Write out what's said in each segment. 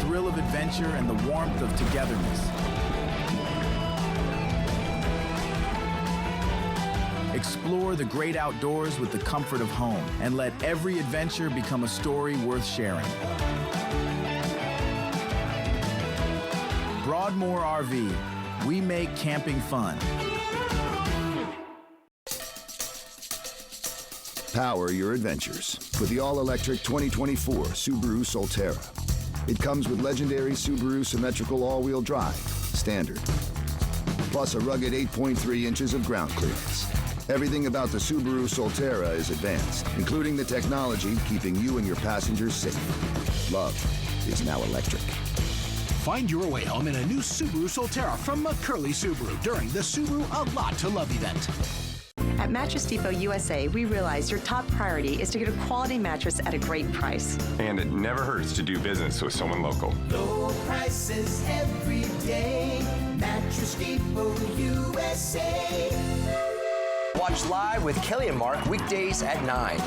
thrill of adventure and the warmth of togetherness. Explore the great outdoors with the comfort of home, and let every adventure become a story worth sharing. Broadmoor RV, we make camping fun. Power your adventures with the all-electric 2024 Subaru Solterra. It comes with legendary Subaru symmetrical all-wheel drive, standard, plus a rugged 8.3 inches of ground clearance. Everything about the Subaru Solterra is advanced, including the technology keeping you and your passengers safe. Love is now electric. Find your way home in a new Subaru Solterra from McCurley Subaru during the Subaru A Lot to Love event. At Mattress Depot USA, we realize your top priority is to get a quality mattress at a great price. And it never hurts to do business with someone local. Low prices every day. Mattress Depot USA. Watch live with Kelly and Mark weekdays at 9.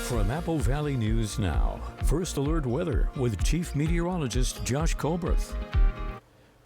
From Apple Valley News Now, First Alert Weather with Chief Meteorologist Josh Colbreth.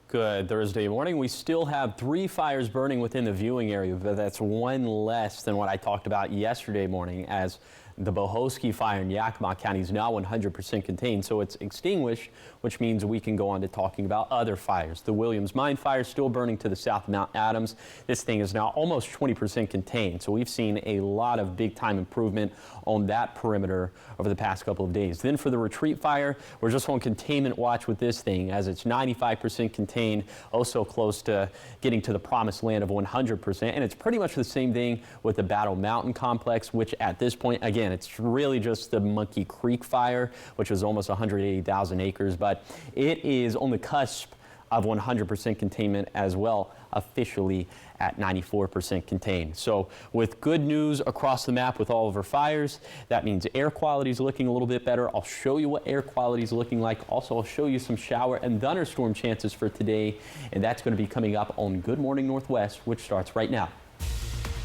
Good Thursday morning. We still have 3 fires burning within the viewing area, but that's one less than what I talked about yesterday morning, as the Bohosky fire in Yakima County is now 100% contained, so it's extinguished, which means we can go on to talking about other fires. The Williams Mine fire is still burning to the south of Mount Adams. This thing is now almost 20% contained, so we've seen a lot of big-time improvement on that perimeter over the past couple of days. Then for the Retreat fire, we're just on containment watch with this thing, as it's 95% contained, also close to getting to the promised land of 100%, and it's pretty much the same thing with the Battle Mountain complex, which at this point, again, it's really just the Monkey Creek fire, which was almost 180,000 acres, but it is on the cusp of 100% containment as well, officially at 94% contained. So with good news across the map with all of our fires, that means air quality is looking a little bit better. I'll show you what air quality is looking like. Also, I'll show you some shower and thunderstorm chances for today, and that's going to be coming up on Good Morning Northwest, which starts right now.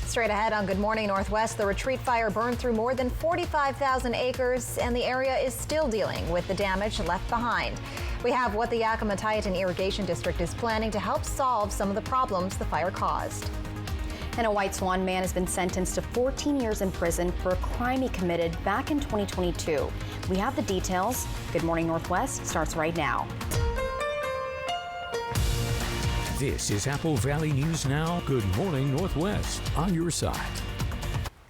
Straight ahead on Good Morning Northwest, the Retreat fire burned through more than 45,000 acres, and the area is still dealing with the damage left behind. We have what the Yakima-Tieton Irrigation District is planning to help solve some of the problems the fire caused. And a White Swan man has been sentenced to 14 years in prison for a crime he committed back in 2022. We have the details. Good Morning Northwest starts right now. This is Apple Valley News Now. Good Morning Northwest, on your side.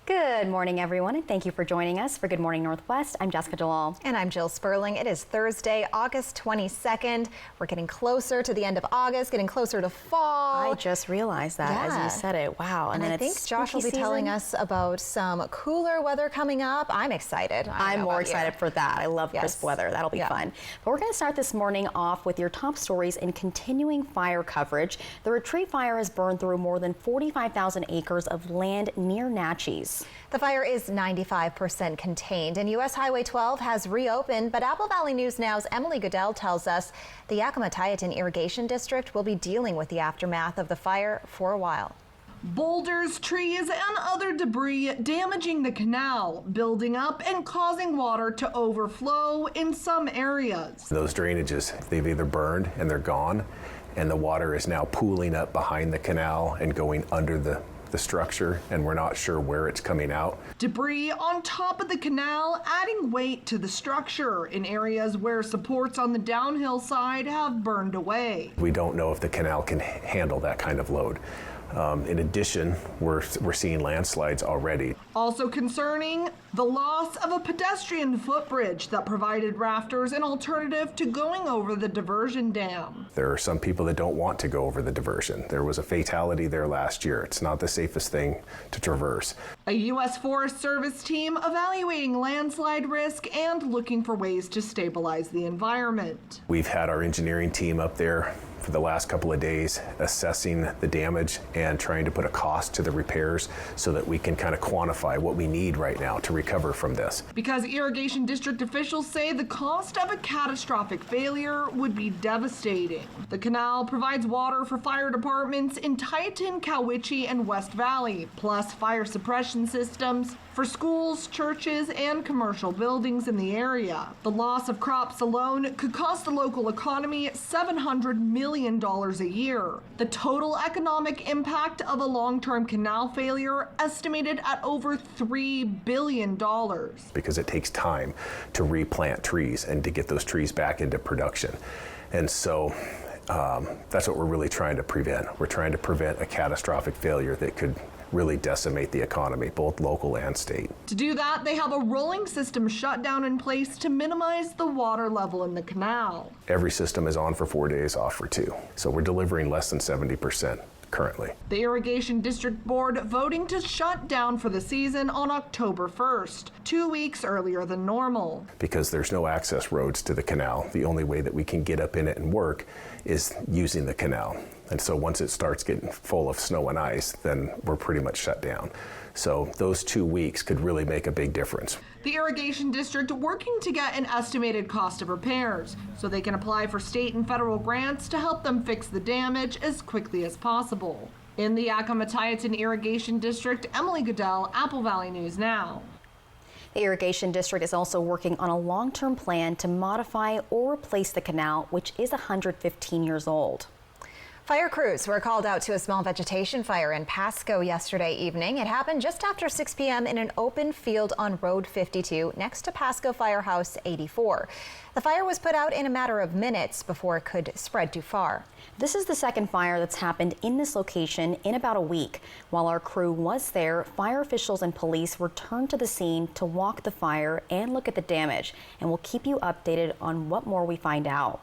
Good morning, everyone, and thank you for joining us for Good Morning Northwest. I'm Jessica Jalal. And I'm Jill Sperling. It is Thursday, August 22nd. We're getting closer to the end of August, getting closer to fall. I just realized that as you said it. Wow. And then I think Josh will be telling us about some cooler weather coming up. I'm excited. I'm more excited for that. I love crisp weather. That'll be fun. But we're going to start this morning off with your top stories in continuing fire coverage. The Retreat fire has burned through more than 45,000 acres of land near Natchez. The fire is 95% contained, and U.S. Highway 12 has reopened, but Apple Valley News Now's Emily Goodell tells us the Yakima-Tieton Irrigation District will be dealing with the aftermath of the fire for a while. Boulders, trees, and other debris damaging the canal, building up and causing water to overflow in some areas. Those drainages, they've either burned and they're gone, and the water is now pooling up behind the canal and going under the structure, and we're not sure where it's coming out. Debris on top of the canal adding weight to the structure in areas where supports on the downhill side have burned away. We don't know if the canal can handle that kind of load. In addition, we're seeing landslides already. Also concerning, the loss of a pedestrian footbridge that provided rafters an alternative to going over the diversion dam. There are some people that don't want to go over the diversion. There was a fatality there last year. It's not the safest thing to traverse. A U.S. Forest Service team evaluating landslide risk and looking for ways to stabilize the environment. We've had our engineering team up there for the last couple of days assessing the damage and trying to put a cost to the repairs so that we can kind of quantify what we need right now to recover from this. Because irrigation district officials say the cost of a catastrophic failure would be devastating. The canal provides water for fire departments in Tieton, Cowiche, and West Valley, plus fire suppression systems for schools, churches, and commercial buildings in the area. The loss of crops alone could cost the local economy $700 million a year. The total economic impact of a long-term canal failure estimated at over $3 billion. Because it takes time to replant trees and to get those trees back into production. And so that's what we're really trying to prevent. We're trying to prevent a catastrophic failure that could really decimate the economy, both local and state. To do that, they have a rolling system shutdown in place to minimize the water level in the canal. Every system is on for 4 days, off for 2. So we're delivering less than 70% currently. The Irrigation District Board voting to shut down for the season on October 1st, 2 weeks earlier than normal. Because there's no access roads to the canal, the only way that we can get up in it and work is using the canal. And so once it starts getting full of snow and ice, then we're pretty much shut down. So those 2 weeks could really make a big difference. The Irrigation District working to get an estimated cost of repairs so they can apply for state and federal grants to help them fix the damage as quickly as possible. In the Yakima-Tieton Irrigation District, Emily Goodell, Apple Valley News Now. The Irrigation District is also working on a long-term plan to modify or replace the canal, which is 115 years old. Fire crews were called out to a small vegetation fire in Pasco yesterday evening. It happened just after 6 p.m. in an open field on Road 52 next to Pasco Firehouse 84. The fire was put out in a matter of minutes before it could spread too far. This is the second fire that's happened in this location in about a week. While our crew was there, fire officials and police returned to the scene to walk the fire and look at the damage, and we'll keep you updated on what more we find out.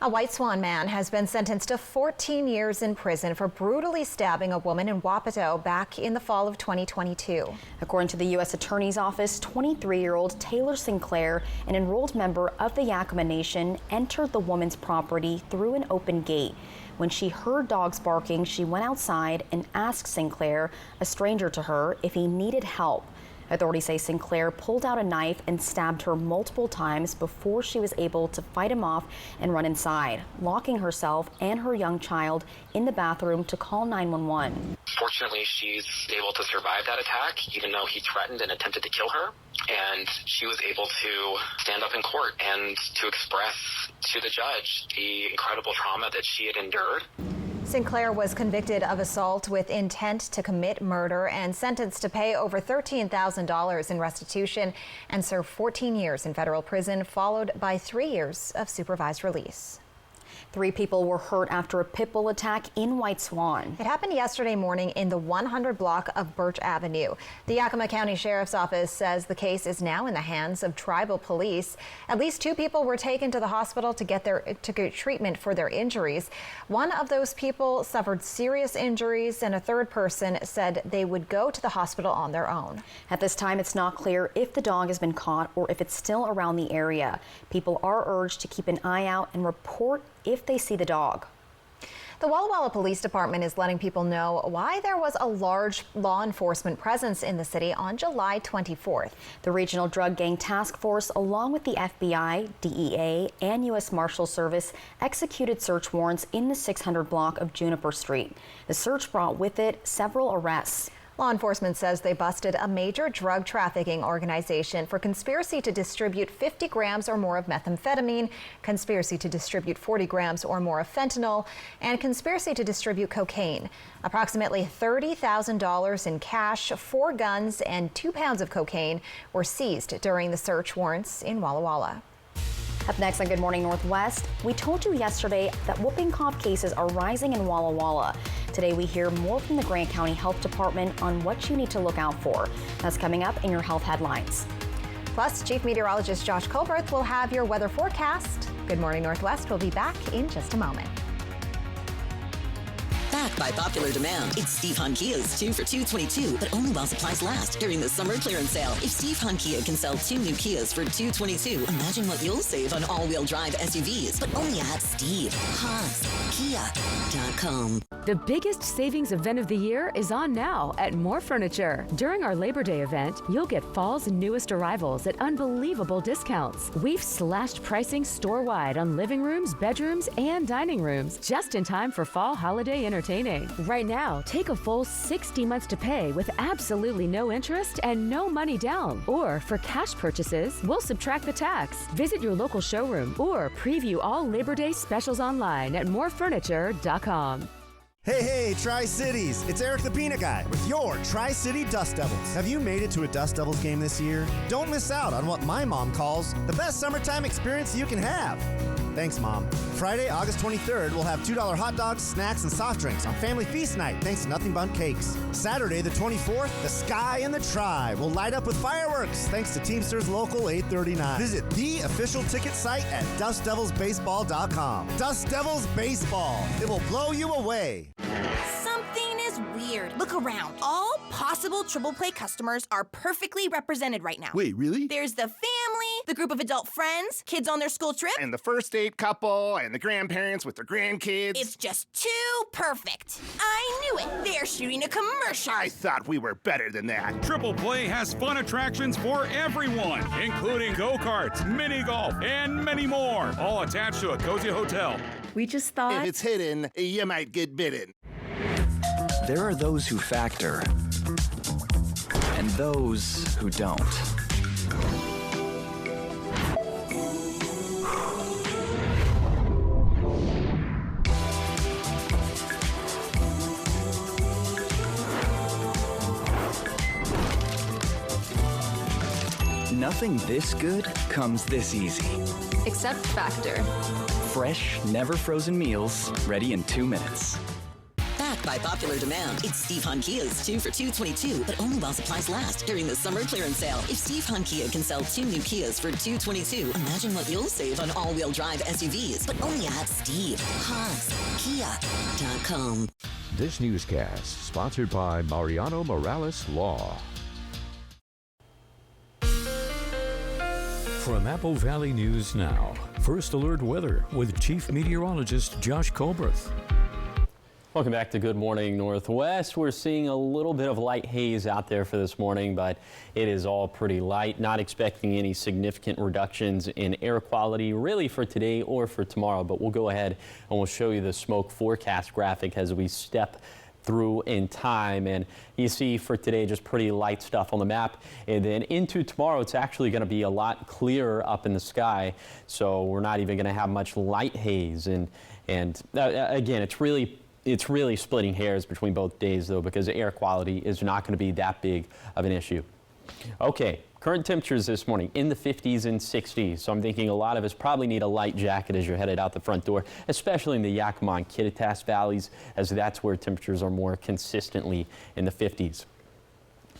A White Swan man has been sentenced to 14 years in prison for brutally stabbing a woman in Wapato back in the fall of 2022. According to the U.S. Attorney's Office, 23-year-old Taylor Sinclair, an enrolled member of the Yakima Nation, entered the woman's property through an open gate. When she heard dogs barking, she went outside and asked Sinclair, a stranger to her, if he needed help. Authorities say Sinclair pulled out a knife and stabbed her multiple times before she was able to fight him off and run inside, locking herself and her young child in the bathroom to call 911. Fortunately, she's able to survive that attack, even though he threatened and attempted to kill her. And she was able to stand up in court and to express to the judge the incredible trauma that she had endured. Sinclair was convicted of assault with intent to commit murder and sentenced to pay over $13,000 in restitution and serve 14 years in federal prison, followed by 3 years of supervised release. 3 people were hurt after a pit bull attack in White Swan. It happened yesterday morning in the 100 block of Birch Avenue. The Yakima County Sheriff's Office says the case is now in the hands of tribal police. At least 2 people were taken to the hospital to get treatment for their injuries. One of those people suffered serious injuries, and a third person said they would go to the hospital on their own. At this time, it's not clear if the dog has been caught or if it's still around the area. People are urged to keep an eye out and report if they see the dog. The Walla Walla Police Department is letting people know why there was a large law enforcement presence in the city on July 24th. The Regional Drug Gang Task Force, along with the FBI, DEA, and U.S. Marshal Service, executed search warrants in the 600 block of Juniper Street. The search brought with it several arrests. Law enforcement says they busted a major drug trafficking organization for conspiracy to distribute 50 grams or more of methamphetamine, conspiracy to distribute 40 grams or more of fentanyl, and conspiracy to distribute cocaine. Approximately $30,000 in cash, 4 guns, and 2 pounds of cocaine were seized during the search warrants in Walla Walla. Up next on Good Morning Northwest, we told you yesterday that whooping cough cases are rising in Walla Walla. Today we hear more from the Grant County Health Department on what you need to look out for. That's coming up in your health headlines. Plus, Chief Meteorologist Josh Colberth will have your weather forecast. Good Morning Northwest will be back in just a moment. Back by popular demand, it's Steve Hahn Kia's 2 for $222, but only while supplies last during the summer clearance sale. If Steve Hahn Kia can sell 2 new Kias for $222, imagine what you'll save on all-wheel drive SUVs, but only at Steve Hahn's Kia.com. The biggest savings event of the year is on now at More Furniture. During our Labor Day event, you'll get fall's newest arrivals at unbelievable discounts. We've slashed pricing store-wide on living rooms, bedrooms, and dining rooms, just in time for fall holiday entertaining. Right now, take a full 60 months to pay with absolutely no interest and no money down. Or for cash purchases, we'll subtract the tax. Visit your local showroom or preview all Labor Day specials online at morefurniture.com. Hey, Tri-Cities! It's Eric the Peanut Guy with your Tri-City Dust Devils. Have you made it to a Dust Devils game this year? Don't miss out on what my mom calls the best summertime experience you can have. Thanks, Mom. Friday, August 23rd, we'll have $2 hot dogs, snacks, and soft drinks on Family Feast Night, thanks to Nothing But Cakes. Saturday, the 24th, the sky and the Tri will light up with fireworks, thanks to Teamsters Local 839. Visit the official ticket site at DustDevilsBaseball.com. Dust Devils Baseball. It will blow you away. Something is weird. Look around. All possible Triple Play customers are perfectly represented right now. Wait, really? There's the family, the group of adult friends, kids on their school trip, and the first date couple, and the grandparents with their grandkids. It's just too perfect. I knew it. They're shooting a commercial. I thought we were better than that. Triple Play has fun attractions for everyone, including go-karts, mini golf, and many more, all attached to a cozy hotel. We just thought... If it's hidden, you might get bitten. There are those who factor, and those who don't. Nothing this good comes this easy. Except Factor. Fresh, never frozen meals, ready in 2 minutes. Backed by popular demand, it's Steve Hun Kia's 2 for $222, but only while supplies last during the summer clearance sale. If Steve Hun Kia can sell 2 new Kias for $222, imagine what you'll save on all-wheel drive SUVs, but only at SteveHunKia.com. This newscast sponsored by Mariano Morales Law. From Apple Valley News Now, First Alert Weather with Chief Meteorologist Josh Colbreth. Welcome back to Good Morning Northwest. We're seeing a little bit of light haze out there for this morning, but it is all pretty light. Not expecting any significant reductions in air quality really for today or for tomorrow, but we'll go ahead and we'll show you the smoke forecast graphic as we step through in time. And you see for today just pretty light stuff on the map, and then into tomorrow it's actually going to be a lot clearer up in the sky, so we're not even going to have much light haze. And again, it's really splitting hairs between both days, though, because the air quality is not going to be that big of an issue. Okay, current temperatures this morning in the 50s and 60s. So I'm thinking a lot of us probably need a light jacket as you're headed out the front door, especially in the Yakima and Kittitas valleys, as that's where temperatures are more consistently in the 50s.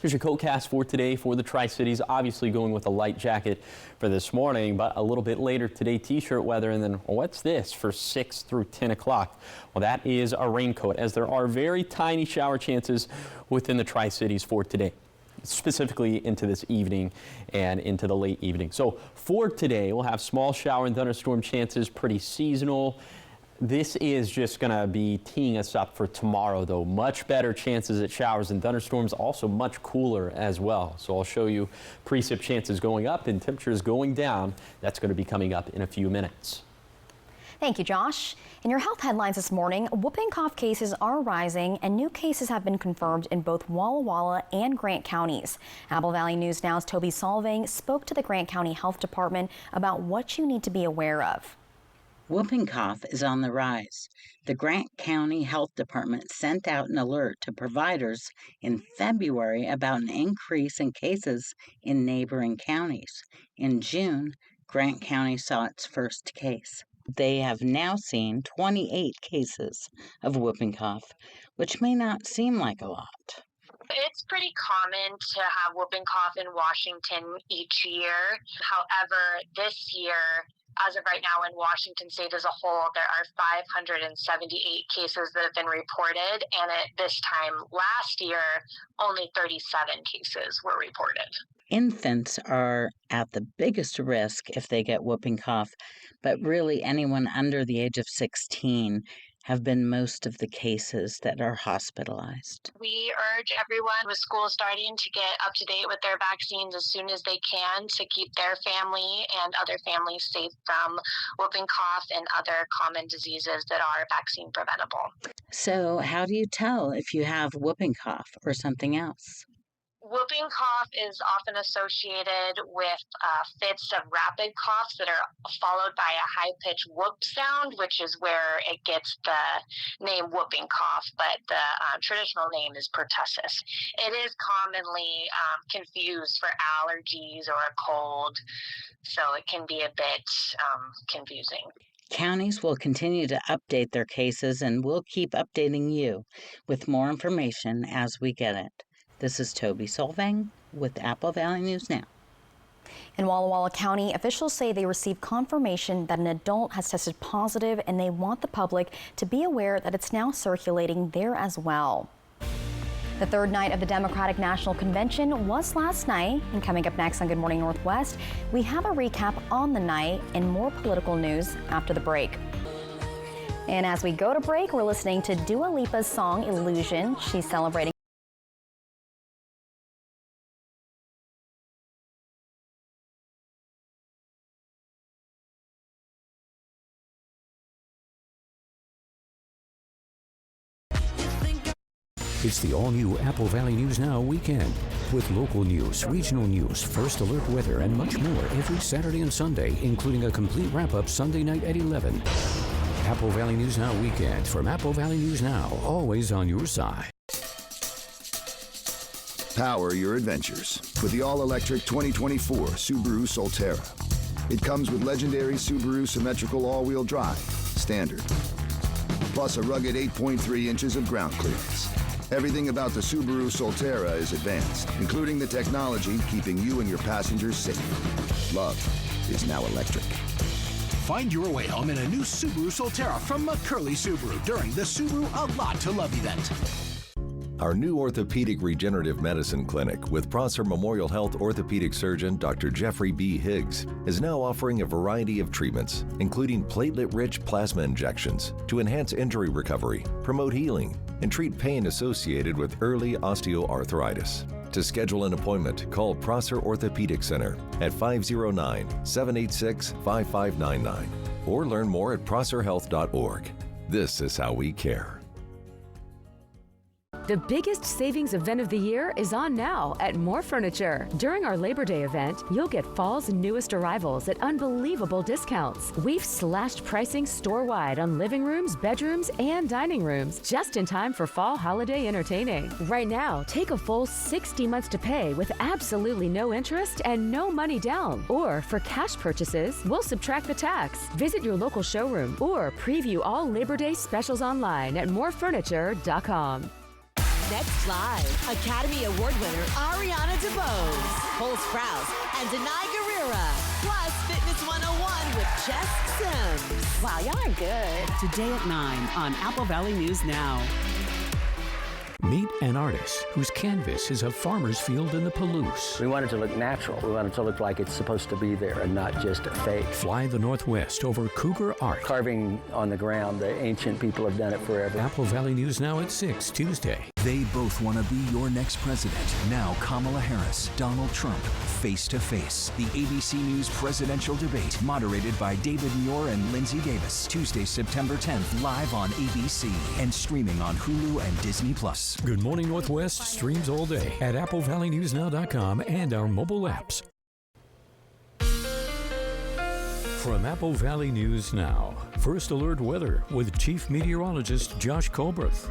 Here's your coatcast for today for the Tri-Cities. Obviously going with a light jacket for this morning, but a little bit later today, t-shirt weather. And then what's this for 6 through 10 o'clock? Well, that is a raincoat, as there are very tiny shower chances within the Tri-Cities for today, specifically into this evening and into the late evening. So for today, we'll have small shower and thunderstorm chances, pretty seasonal. This is just going to be teeing us up for tomorrow, though. Much better chances at showers and thunderstorms, also much cooler as well. So I'll show you precip chances going up and temperatures going down. That's going to be coming up in a few minutes. Thank you, Josh. In your health headlines this morning, whooping cough cases are rising and new cases have been confirmed in both Walla Walla and Grant counties. Apple Valley News Now's Toby Solving spoke to the Grant County Health Department about what you need to be aware of. Whooping cough is on the rise. The Grant County Health Department sent out an alert to providers in February about an increase in cases in neighboring counties. In June, Grant County saw its first case. They have now seen 28 cases of whooping cough, which may not seem like a lot. It's pretty common to have whooping cough in Washington each year. However, this year, as of right now in Washington state as a whole, there are 578 cases that have been reported, and at this time last year, only 37 cases were reported. Infants are at the biggest risk if they get whooping cough, but really anyone under the age of 16 have been most of the cases that are hospitalized? We urge everyone with school starting to get up to date with their vaccines as soon as they can to keep their family and other families safe from whooping cough and other common diseases that are vaccine preventable. So, how do you tell if you have whooping cough or something else? Whooping cough is often associated with fits of rapid coughs that are followed by a high-pitched whoop sound, which is where it gets the name whooping cough, but the traditional name is pertussis. It is commonly confused for allergies or a cold, so it can be a bit confusing. Counties will continue to update their cases, and we'll keep updating you with more information as we get it. This is Toby Solvang with Apple Valley News Now. In Walla Walla County, officials say they received confirmation that an adult has tested positive, and they want the public to be aware that it's now circulating there as well. The third night of the Democratic National Convention was last night, and coming up next on Good Morning Northwest, we have a recap on the night and more political news after the break. And as we go to break, we're listening to Dua Lipa's song Illusion. She's celebrating It's the all-new Apple Valley News Now weekend with local news, regional news, first alert weather, and much more every Saturday and Sunday, including a complete wrap-up Sunday night at 11. Apple Valley News Now weekend from Apple Valley News Now, always on your side. Power your adventures with the all-electric 2024 Subaru Solterra. It comes with legendary Subaru symmetrical all-wheel drive, standard, plus a rugged 8.3 inches of ground clearance. Everything about the Subaru Solterra is advanced, including the technology keeping you and your passengers safe. Love is now electric. Find your way home in a new Subaru Solterra from McCurley Subaru during the Subaru A Lot to Love event. Our new orthopedic regenerative medicine clinic with Prosser Memorial Health orthopedic surgeon Dr. Jeffrey B. Higgs is now offering a variety of treatments, including platelet-rich plasma injections to enhance injury recovery, promote healing, and treat pain associated with early osteoarthritis. To schedule an appointment, call Prosser Orthopedic Center at 509-786-5599 or learn more at prosserhealth.org. This is how we care. The biggest savings event of the year is on now at More Furniture. During our Labor Day event, you'll get fall's newest arrivals at unbelievable discounts. We've slashed pricing store-wide on living rooms, bedrooms, and dining rooms, just in time for fall holiday entertaining. Right now, take a full 60 months to pay with absolutely no interest and no money down. Or for cash purchases, we'll subtract the tax. Visit your local showroom or preview all Labor Day specials online at morefurniture.com. Next live, Academy Award winner Ariana DeBose, Cole Sprouse, and Denai Guerrera, plus Fitness 101 with Jess Sims. Wow, y'all are good. Today at 9 on Apple Valley News Now. Meet an artist whose canvas is a farmer's field in the Palouse. We want it to look natural. We want it to look like it's supposed to be there and not just a fake. Fly the Northwest over Cougar art. Carving on the ground, the ancient people have done it forever. Apple Valley News Now at 6, Tuesday. They both want to be your next president. Now Kamala Harris, Donald Trump, face to face. The ABC News presidential debate, moderated by David Muir and Lindsay Davis. Tuesday, September 10th, live on ABC and streaming on Hulu and Disney+. Good Morning Northwest streams all day at AppleValleyNewsNow.com and our mobile apps. From Apple Valley News Now, First Alert Weather with Chief Meteorologist Josh Colberth.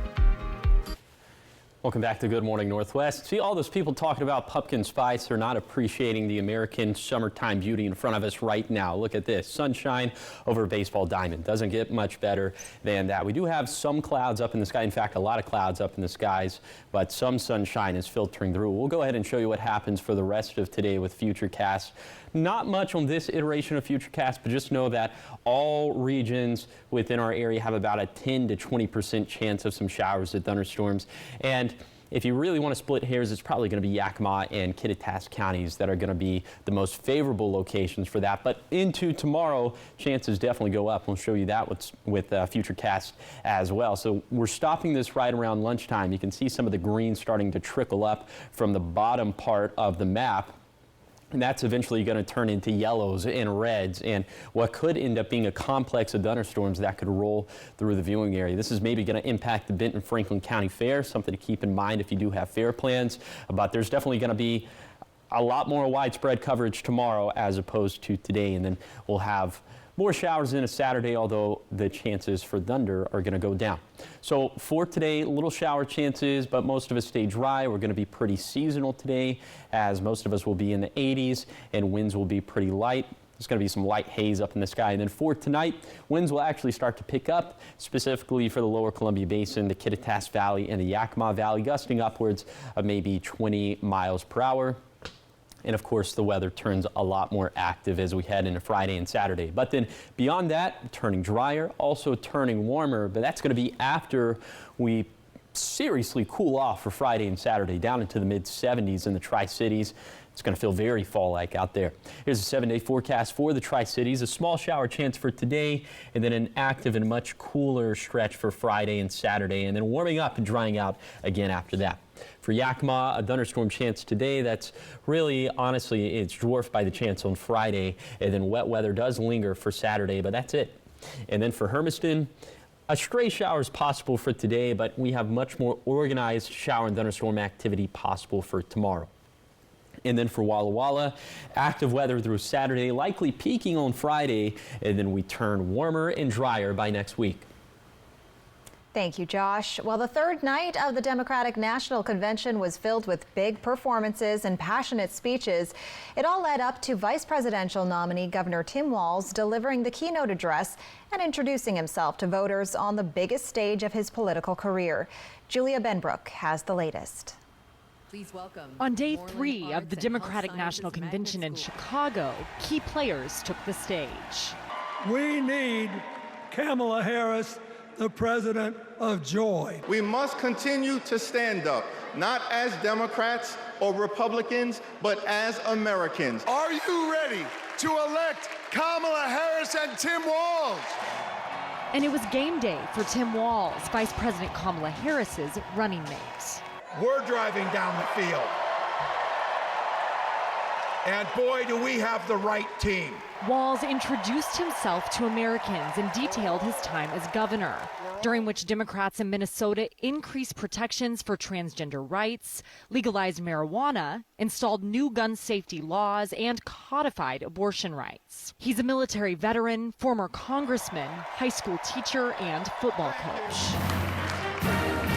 Welcome back to Good Morning Northwest. See all those people talking about pumpkin spice. They're not appreciating the American summertime beauty in front of us right now. Look at this. Sunshine over a baseball diamond. Doesn't get much better than that. We do have some clouds up in the sky. In fact, a lot of clouds up in the skies, but some sunshine is filtering through. We'll go ahead and show you what happens for the rest of today with Futurecast. Not much on this iteration of Futurecast, but just know that all regions within our area have about a 10 to 20% chance of some showers and thunderstorms. And if you really want to split hairs, it's probably going to be Yakima and Kittitas counties that are going to be the most favorable locations for that. But into tomorrow, chances definitely go up. We'll show you that with Futurecast as well. So we're stopping this right around lunchtime. You can see some of the green starting to trickle up from the bottom part of the map. And that's eventually going to turn into yellows and reds and what could end up being a complex of thunderstorms that could roll through the viewing area. This is maybe going to impact the Benton Franklin County Fair, something to keep in mind if you do have fair plans. But there's definitely going to be a lot more widespread coverage tomorrow as opposed to today. And then we'll have more showers in a Saturday, although the chances for thunder are going to go down. So for today, little shower chances, but most of us stay dry. We're going to be pretty seasonal today, as most of us will be in the 80s and winds will be pretty light. There's going to be some light haze up in the sky. And then for tonight, winds will actually start to pick up, specifically for the lower Columbia Basin, the Kittitas Valley, and the Yakima Valley, gusting upwards of maybe 20 miles per hour. And of course, the weather turns a lot more active as we head into Friday and Saturday. But then beyond that, turning drier, also turning warmer. But that's going to be after we seriously cool off for Friday and Saturday, down into the mid-70s in the Tri-Cities. It's going to feel very fall-like out there. Here's a 7-day forecast for the Tri-Cities. A small shower chance for today, and then an active and much cooler stretch for Friday and Saturday, and then warming up and drying out again after that. For Yakima, a thunderstorm chance today that's really, honestly, it's dwarfed by the chance on Friday, and then wet weather does linger for Saturday, but that's it. And then for Hermiston, a stray shower is possible for today, but we have much more organized shower and thunderstorm activity possible for tomorrow. And then for Walla Walla, active weather through Saturday, likely peaking on Friday, and then we turn warmer and drier by next week. Thank you, Josh. Well, the third night of the Democratic National Convention was filled with big performances and passionate speeches. It all led up to Vice Presidential nominee Governor Tim Walz delivering the keynote address and introducing himself to voters on the biggest stage of his political career. Julia Benbrook has the latest. Please welcome. On day 3 of the Democratic National Convention in Chicago, key players took the stage. We need Kamala Harris, the president of joy. We must continue to stand up, not as Democrats or Republicans, but as Americans. Are you ready to elect Kamala Harris and Tim Walz? And it was game day for Tim Walz, Vice President Kamala Harris's running mate. We're driving down the field. And boy, do we have the right team. Walz introduced himself to Americans and detailed his time as governor, during which Democrats in Minnesota increased protections for transgender rights, legalized marijuana, installed new gun safety laws, and codified abortion rights. He's a military veteran, former congressman, high school teacher, and football coach.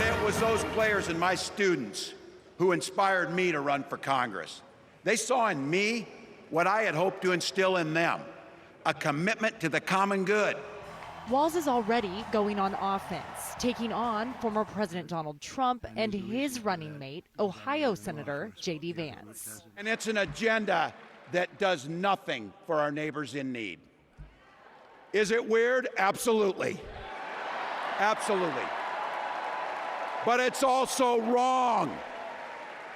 It was those players and my students who inspired me to run for Congress. They saw in me what I had hoped to instill in them, a commitment to the common good. Walz is already going on offense, taking on former President Donald Trump and his running mate, Ohio Senator J.D. Vance. And it's an agenda that does nothing for our neighbors in need. Is it weird? Absolutely. Absolutely. But it's also wrong,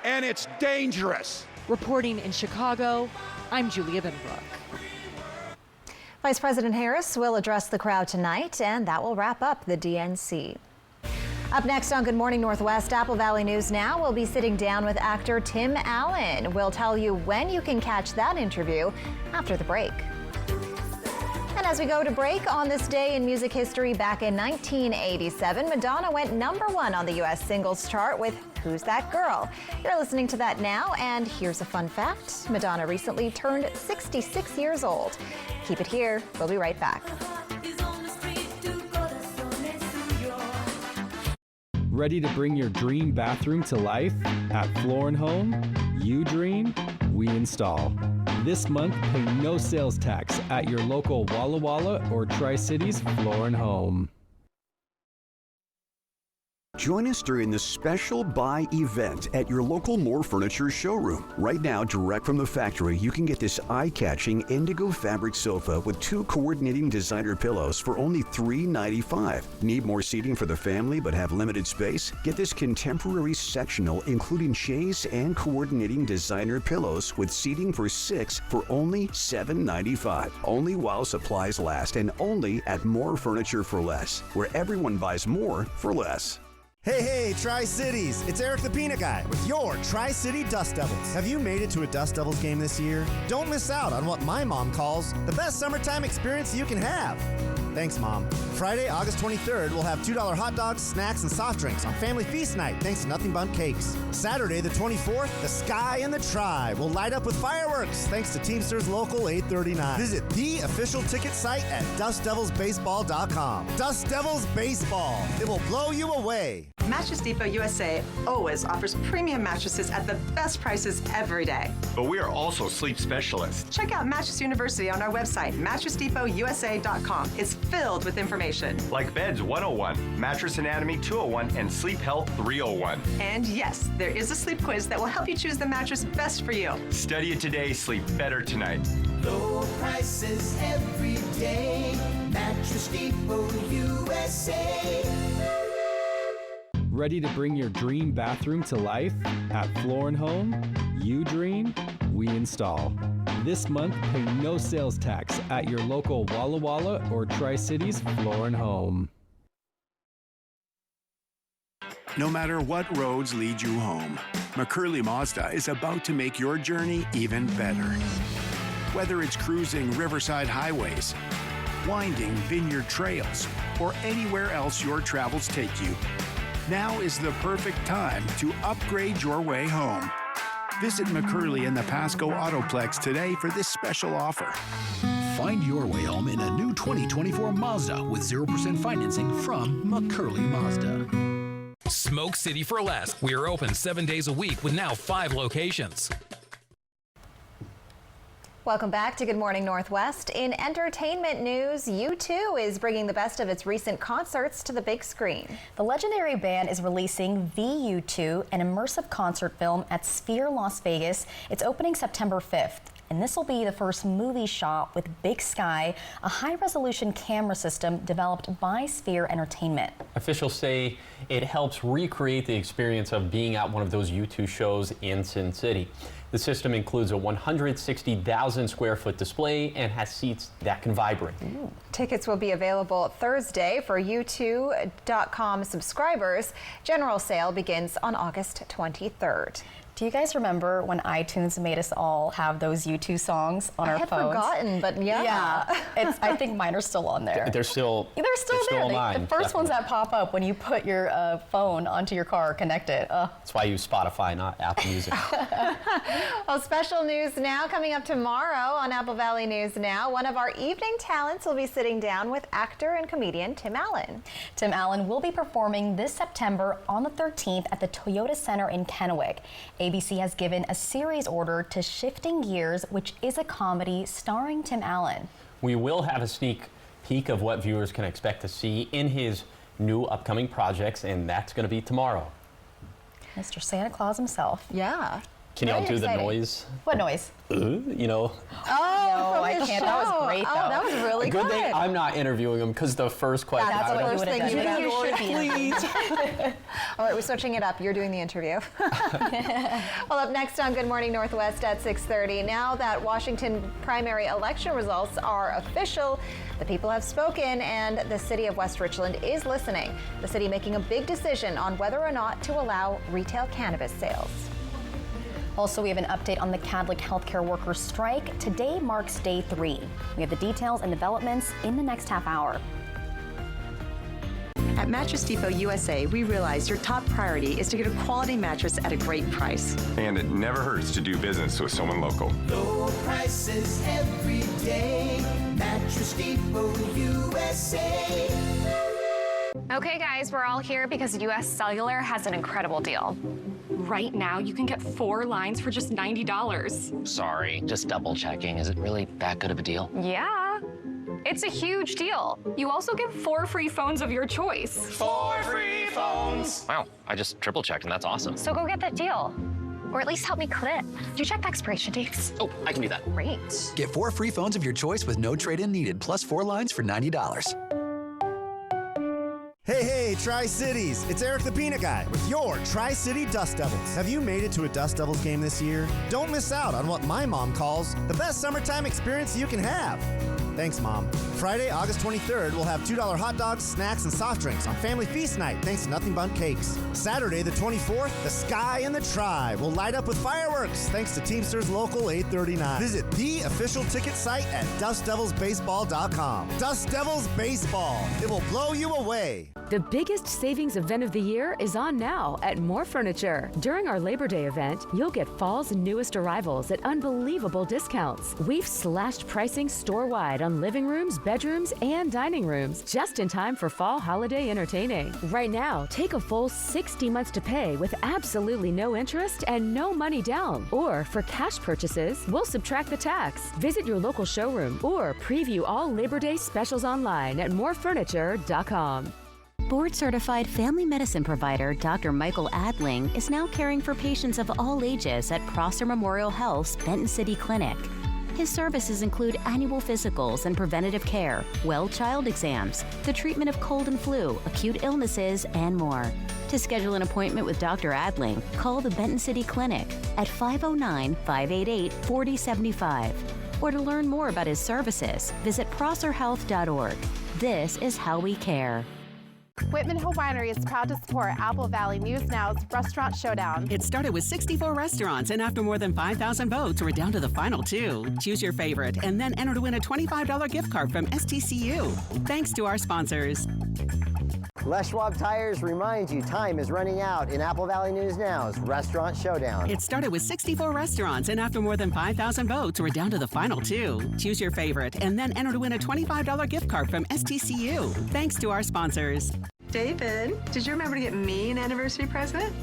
and it's dangerous. Reporting in Chicago, I'm Julia Benbrook. Vice President Harris will address the crowd tonight, and that will wrap up the DNC. Up next on Good Morning Northwest, Apple Valley News Now, we'll be sitting down with actor Tim Allen. We'll tell you when you can catch that interview after the break. And as we go to break, on this day in music history back in 1987, Madonna went #1 on the U.S. singles chart with Who's That Girl? You're listening to that now, and here's a fun fact. Madonna recently turned 66 years old. Keep it here. We'll be right back. Ready to bring your dream bathroom to life? At Floor & Home, you dream, we install. This month, pay no sales tax at your local Walla Walla or Tri-Cities Floor & Home. Join us during the special buy event at your local More Furniture showroom. Right now, direct from the factory, you can get this eye-catching indigo fabric sofa with 2 coordinating designer pillows for only $395. Need more seating for the family but have limited space? Get this contemporary sectional including chaise and coordinating designer pillows with seating for 6 for only $795. Only while supplies last and only at More Furniture for Less, where everyone buys more for less. Hey, Tri-Cities! It's Eric the Peanut Guy with your Tri-City Dust Devils. Have you made it to a Dust Devils game this year? Don't miss out on what my mom calls the best summertime experience you can have. Thanks, Mom. Friday, August 23rd, we'll have $2 hot dogs, snacks, and soft drinks on Family Feast Night thanks to Nothing But Cakes. Saturday, the 24th, the Sky and the Tri will light up with fireworks thanks to Teamsters Local 839. Visit the official ticket site at dustdevilsbaseball.com. Dust Devils Baseball. It will blow you away. Mattress Depot USA always offers premium mattresses at the best prices every day. But we are also sleep specialists. Check out Mattress University on our website, mattressdepotusa.com. It's filled with information. Like Beds 101, Mattress Anatomy 201, and Sleep Health 301. And yes, there is a sleep quiz that will help you choose the mattress best for you. Study it today, sleep better tonight. Low prices every day. Mattress Depot USA. Ready to bring your dream bathroom to life? At Floor & Home, you dream, we install. This month, pay no sales tax at your local Walla Walla or Tri-Cities Floor & Home. No matter what roads lead you home, McCurley Mazda is about to make your journey even better. Whether it's cruising riverside highways, winding vineyard trails, or anywhere else your travels take you, now is the perfect time to upgrade your way home. Visit McCurley in the Pasco Autoplex today for this special offer. Find your way home in a new 2024 Mazda with 0% financing from McCurley Mazda. Smoke City for Less. We are open 7 days a week with now 5 locations. Welcome back to Good Morning Northwest. In entertainment news, U2 is bringing the best of its recent concerts to the big screen. The legendary band is releasing VU2, an immersive concert film at Sphere Las Vegas. It's opening September 5th. And this will be the first movie shot with Big Sky, a high-resolution camera system developed by Sphere Entertainment. Officials say it helps recreate the experience of being at one of those U2 shows in Sin City. The system includes a 160,000 square foot display and has seats that can vibrate. Ooh. Tickets will be available Thursday for U2.com subscribers. General sale begins on August 23rd. Do you guys remember when iTunes made us all have those U2 songs on our phones? I had forgotten, but yeah. I think mine are still on there. They're still there. The first ones that pop up when you put your phone onto your car or connect it. That's why I use Spotify, not Apple Music. Well, special news now coming up tomorrow on Apple Valley News Now. One of our evening talents will be sitting down with actor and comedian Tim Allen. Tim Allen will be performing this September on the 13th at the Toyota Center in Kennewick. ABC has given a series order to Shifting Gears, which is a comedy starring Tim Allen. We will have a sneak peek of what viewers can expect to see in his new upcoming projects, and that's going to be tomorrow. Mr. Santa Claus himself. Yeah. Can y'all do the noise? What noise? You know. Oh, no, I can't. That was great, though. Oh, that was really good. Good thing I'm not interviewing him because the first question. That's what you would have done. You should please. All right, we're switching it up. You're doing the interview. Well, up next on Good Morning Northwest at 6:30. Now that Washington primary election results are official, the people have spoken, and the city of West Richland is listening. The city making a big decision on whether or not to allow retail cannabis sales. Also, we have an update on the Catholic healthcare workers strike. Today marks day 3. We have the details and developments in the next half hour. At Mattress Depot USA, we realize your top priority is to get a quality mattress at a great price. And it never hurts to do business with someone local. Low prices every day. Mattress Depot USA. Okay guys, we're all here because US Cellular has an incredible deal. Right now, you can get 4 lines for just $90. Sorry, just double checking. Is it really that good of a deal? Yeah. It's a huge deal. You also get 4 free phones of your choice. 4 free phones. Wow, I just triple checked and that's awesome. So go get that deal. Or at least help me clip. Do you check the expiration dates? Oh, I can do that. Great. Get 4 free phones of your choice with no trade-in needed, plus 4 lines for $90. Hey, Tri-Cities! It's Eric the Peanut Guy with your Tri-City Dust Devils. Have you made it to a Dust Devils game this year? Don't miss out on what my mom calls the best summertime experience you can have. Thanks, Mom. Friday, August 23rd, we'll have $2 hot dogs, snacks, and soft drinks on Family Feast Night, thanks to Nothing Bundt Cakes. Saturday, the 24th, the sky and the Tri will light up with fireworks, thanks to Teamsters Local 839. Visit the official ticket site at DustDevilsBaseball.com. Dust Devils Baseball. It will blow you away. The biggest savings event of the year is on now at More Furniture. During our Labor Day event, you'll get fall's newest arrivals at unbelievable discounts. We've slashed pricing store-wide on living rooms, bedrooms, and dining rooms, just in time for fall holiday entertaining. Right now, take a full 60 months to pay with absolutely no interest and no money down. Or for cash purchases, we'll subtract the tax. Visit your local showroom or preview all Labor Day specials online at morefurniture.com. Board-certified family medicine provider Dr. Michael Adling is now caring for patients of all ages at Prosser Memorial Health's Benton City Clinic. His services include annual physicals and preventative care, well child exams, the treatment of cold and flu, acute illnesses, and more. To schedule an appointment with Dr. Adling, call the Benton City Clinic at 509-588-4075. Or to learn more about his services, visit prosserhealth.org. This is how we care. Whitman Hill Winery is proud to support Apple Valley News Now's Restaurant Showdown. It started with 64 restaurants, and after more than 5,000 votes, we're down to the final 2. Choose your favorite, and then enter to win a $25 gift card from STCU. Thanks to our sponsors. Les Schwab Tires reminds you time is running out in Apple Valley News Now's Restaurant Showdown. It started with 64 restaurants, and after more than 5,000 votes, we're down to the final 2. Choose your favorite, and then enter to win a $25 gift card from STCU. Thanks to our sponsors. David, did you remember to get me an anniversary present?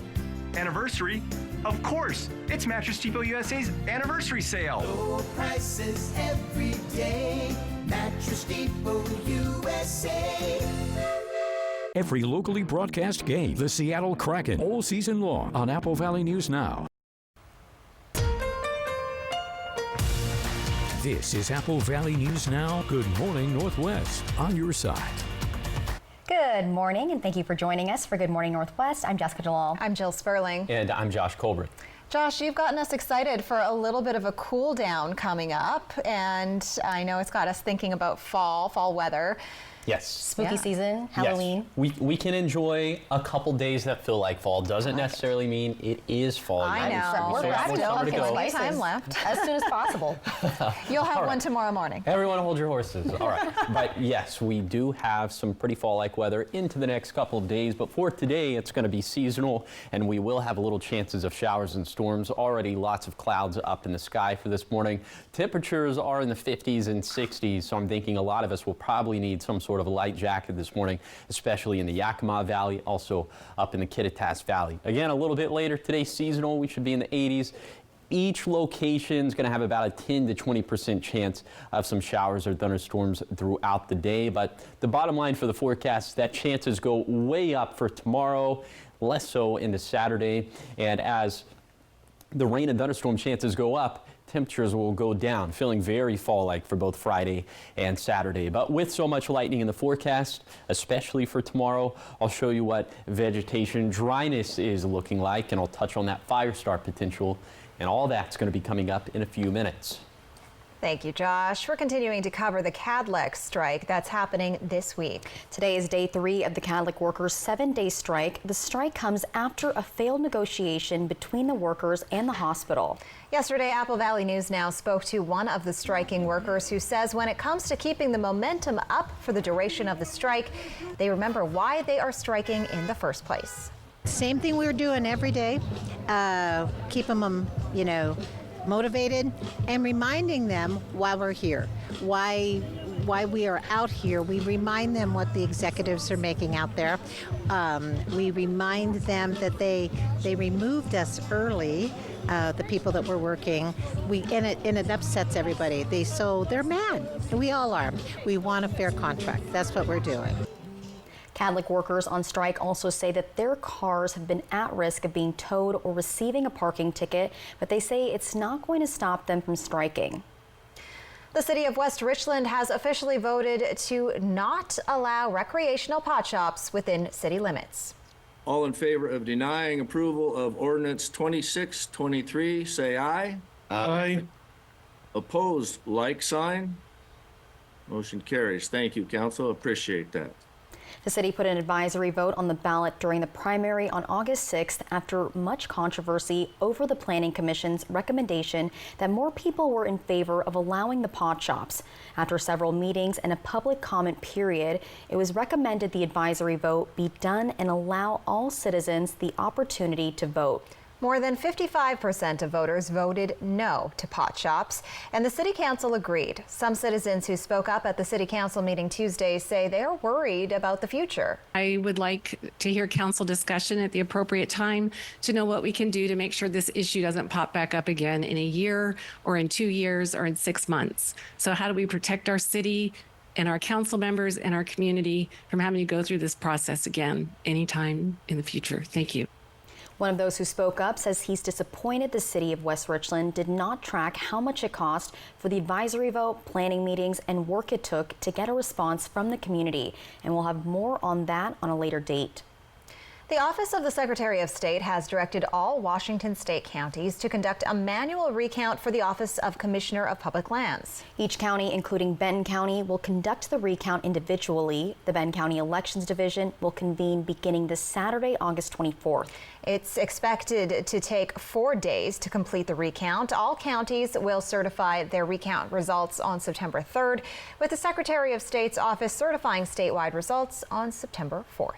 Anniversary? Of course! It's Mattress Depot USA's anniversary sale. Low prices every day. Mattress Depot USA. Every locally broadcast game, the Seattle Kraken, all season long on Apple Valley News Now. This is Apple Valley News Now. Good morning, Northwest. On your side. Good morning, and thank you for joining us for Good Morning Northwest. I'm Jessica Jalal. I'm Jill Sperling. And I'm Josh Colbert. Josh, you've gotten us excited for a little bit of a cool down coming up, and I know it's got us thinking about fall weather. Yes. Spooky season, Halloween. Yes. We can enjoy a couple days that feel like fall. Doesn't necessarily mean it is fall. I know. We're plenty time left. As soon as possible. You'll have one tomorrow morning. Everyone hold your horses. All right. But yes, we do have some pretty fall-like weather into the next couple of days. But for today, it's going to be seasonal, and we will have little chances of showers and storms. Already lots of clouds up in the sky for this morning. Temperatures are in the 50s and 60s, so I'm thinking a lot of us will probably need some sort of a light jacket this morning, especially in the Yakima Valley, also up in the Kittitas Valley. Again, a little bit later today, seasonal, we should be in the 80s. Each location is going to have about a 10 to 20% chance of some showers or thunderstorms throughout the day. But the bottom line for the forecast is that chances go way up for tomorrow, less so into Saturday. And as the rain and thunderstorm chances go up, temperatures will go down, feeling very fall-like for both Friday and Saturday. But with so much lightning in the forecast, especially for tomorrow, I'll show you what vegetation dryness is looking like, and I'll touch on that fire start potential, and all that's going to be coming up in a few minutes. Thank you, Josh. We're continuing to cover the CADLEC strike that's happening this week. Today is day 3 of the CADLEC workers' 7-day strike. The strike comes after a failed negotiation between the workers and the hospital. Yesterday, Apple Valley News Now spoke to one of the striking workers who says when it comes to keeping the momentum up for the duration of the strike, they remember why they are striking in the first place. Same thing we're doing every day, keeping them, motivated and reminding them while we're here why why we are out here. We remind them what the executives are making out there. We remind them that they removed us early, the people that were working. And it upsets everybody. They're mad. We all are. We want a fair contract. That's what we're doing. Cadlick workers on strike also say that their cars have been at risk of being towed or receiving a parking ticket, but they say it's not going to stop them from striking. The city of West Richland has officially voted to not allow recreational pot shops within city limits. All in favor of denying approval of ordinance 2623, say aye. Aye. Opposed, like sign. Motion carries. Thank you, council. Appreciate that. The city put an advisory vote on the ballot during the primary on August 6th after much controversy over the Planning Commission's recommendation that more people were in favor of allowing the pot shops. After several meetings and a public comment period, it was recommended the advisory vote be done and allow all citizens the opportunity to vote. More than 55% of voters voted no to pot shops, and the City Council agreed. Some citizens who spoke up at the City Council meeting Tuesday say they're worried about the future. I would like to hear council discussion at the appropriate time to know what we can do to make sure this issue doesn't pop back up again in a year or in 2 years or in 6 months. So how do we protect our city and our council members and our community from having to go through this process again anytime in the future? Thank you. One of those who spoke up says he's disappointed the city of West Richland did not track how much it cost for the advisory vote, planning meetings, and work it took to get a response from the community. And we'll have more on that on a later date. The Office of the Secretary of State has directed all Washington state counties to conduct a manual recount for the Office of Commissioner of Public Lands. Each county, including Benton County, will conduct the recount individually. The Benton County Elections Division will convene beginning this Saturday, August 24th. It's expected to take 4 days to complete the recount. All counties will certify their recount results on September 3rd, with the Secretary of State's office certifying statewide results on September 4th.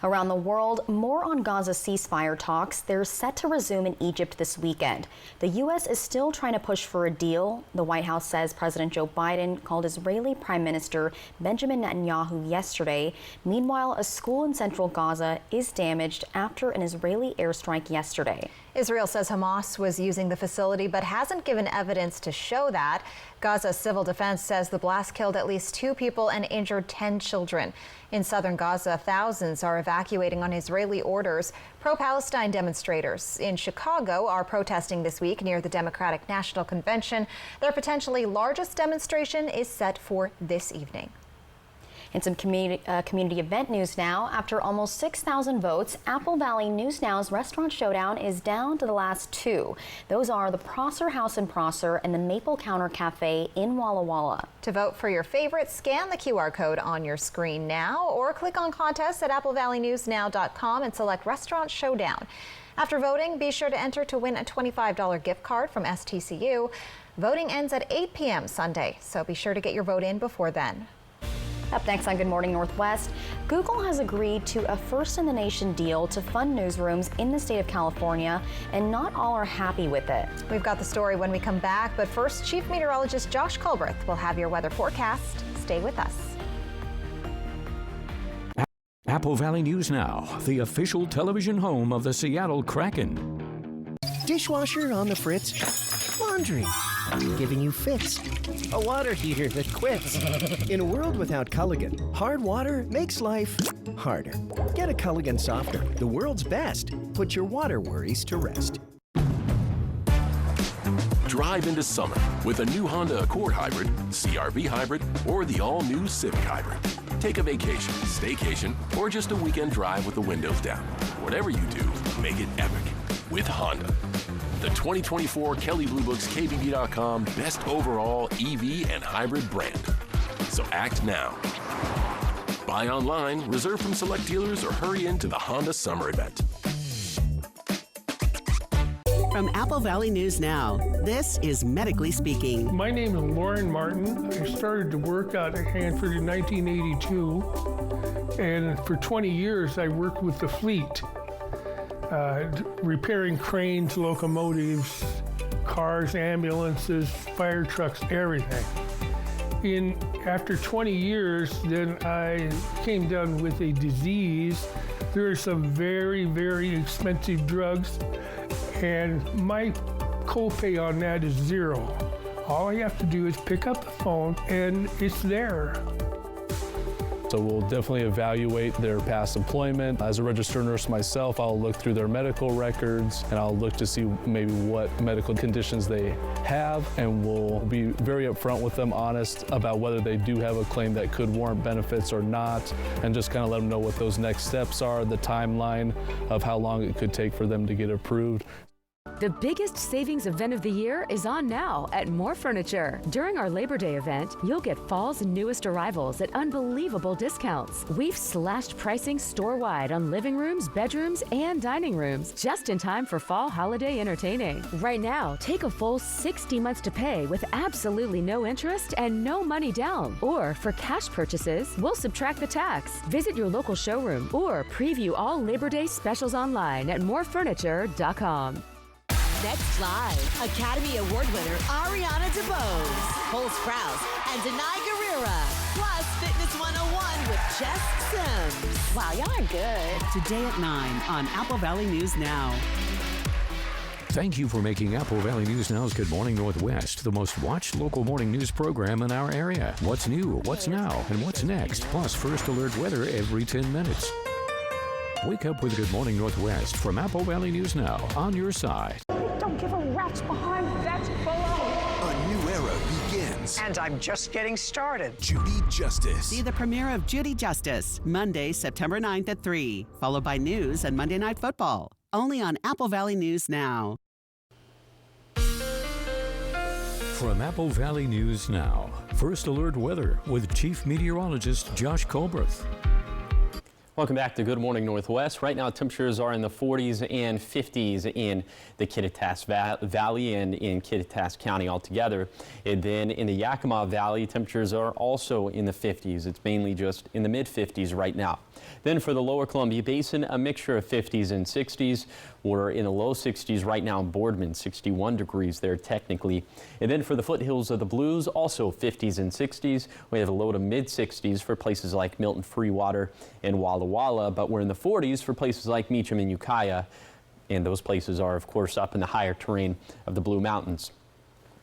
Around the world, more on Gaza ceasefire talks. They're set to resume in Egypt this weekend. The U.S. is still trying to push for a deal. The White House says President Joe Biden called Israeli Prime Minister Benjamin Netanyahu yesterday. Meanwhile, a school in central Gaza is damaged after an Israeli airstrike yesterday. Israel says Hamas was using the facility but hasn't given evidence to show that. Gaza's civil defense says the blast killed at least 2 people and injured 10 children. In southern Gaza, thousands are evacuating on Israeli orders. Pro-Palestine demonstrators in Chicago are protesting this week near the Democratic National Convention. Their potentially largest demonstration is set for this evening. In some community event news now, after almost 6,000 votes, Apple Valley News Now's Restaurant Showdown is down to the last 2. Those are the Prosser House in Prosser and the Maple Counter Cafe in Walla Walla. To vote for your favorite, scan the QR code on your screen now or click on contests at applevalleynewsnow.com and select Restaurant Showdown. After voting, be sure to enter to win a $25 gift card from STCU. Voting ends at 8 p.m. Sunday, so be sure to get your vote in before then. Up next on Good Morning Northwest, Google has agreed to a first-in-the-nation deal to fund newsrooms in the state of California, and not all are happy with it. We've got the story when we come back, but first, Chief Meteorologist Josh Culbreth will have your weather forecast. Stay with us. Apple Valley News Now, the official television home of the Seattle Kraken. Dishwasher on the fritz? Laundry giving you fits. A water heater that quits. In a world without Culligan, hard water makes life harder. Get a Culligan softener, the world's best. Put your water worries to rest. Drive into summer with a new Honda Accord Hybrid, CR-V Hybrid, or the all-new Civic Hybrid. Take a vacation, staycation, or just a weekend drive with the windows down. Whatever you do, make it epic with Honda. The 2024 Kelley Blue Book's KBB.com Best Overall EV and Hybrid Brand. So act now. Buy online, reserve from select dealers, or hurry into the Honda Summer Event. From Apple Valley News Now, this is Medically Speaking. My name is Lauren Martin. I started to work out at Hanford in 1982, and for 20 years I worked with the fleet. Repairing cranes, locomotives, cars, ambulances, fire trucks, everything. After 20 years, then I came down with a disease. There are some very, very expensive drugs, and my copay on that is $0. All I have to do is pick up the phone, and it's there. So we'll definitely evaluate their past employment. As a registered nurse myself, I'll look through their medical records and I'll look to see maybe what medical conditions they have, and we'll be very upfront with them, honest about whether they do have a claim that could warrant benefits or not, and just kind of let them know what those next steps are, the timeline of how long it could take for them to get approved. The biggest savings event of the year is on now at More Furniture. During our Labor Day event, you'll get fall's newest arrivals at unbelievable discounts. We've slashed pricing store-wide on living rooms, bedrooms, and dining rooms, just in time for fall holiday entertaining. Right now, take a full 60 months to pay with absolutely no interest and no money down. Or for cash purchases, we'll subtract the tax. Visit your local showroom or preview all Labor Day specials online at morefurniture.com. Next live, Academy Award winner Ariana DeBose, Cole Sprouse, and Denai Guerrera, plus Fitness 101 with Jess Sims. Wow, y'all are good. Today at 9 on Apple Valley News Now. Thank you for making Apple Valley News Now's Good Morning Northwest the most watched local morning news program in our area. What's new, what's now, and what's next, plus first alert weather every 10 minutes. Wake up with Good Morning Northwest from Apple Valley News Now, on your side. Don't give a rat's behind, that's below. A new era begins. And I'm just getting started. Judy Justice. See the premiere of Judy Justice, Monday, September 9th at 3, followed by news and Monday Night Football. Only on Apple Valley News Now. From Apple Valley News Now, first alert weather with Chief Meteorologist Josh Colbreth. Welcome back to Good Morning Northwest. Right now, temperatures are in the 40s and 50s in the Kittitas Valley and in Kittitas County altogether. And then in the Yakima Valley, temperatures are also in the 50s. It's mainly just in the mid-50s right now. Then for the lower Columbia Basin, a mixture of 50s and 60s. We're in the low 60s right now in Boardman, 61 degrees there technically. And then for the foothills of the Blues, also 50s and 60s. We have a low to mid 60s for places like Milton, Freewater, and Walla Walla, but we're in the 40s for places like Meacham and Ukiah. And those places are, of course, up in the higher terrain of the Blue Mountains.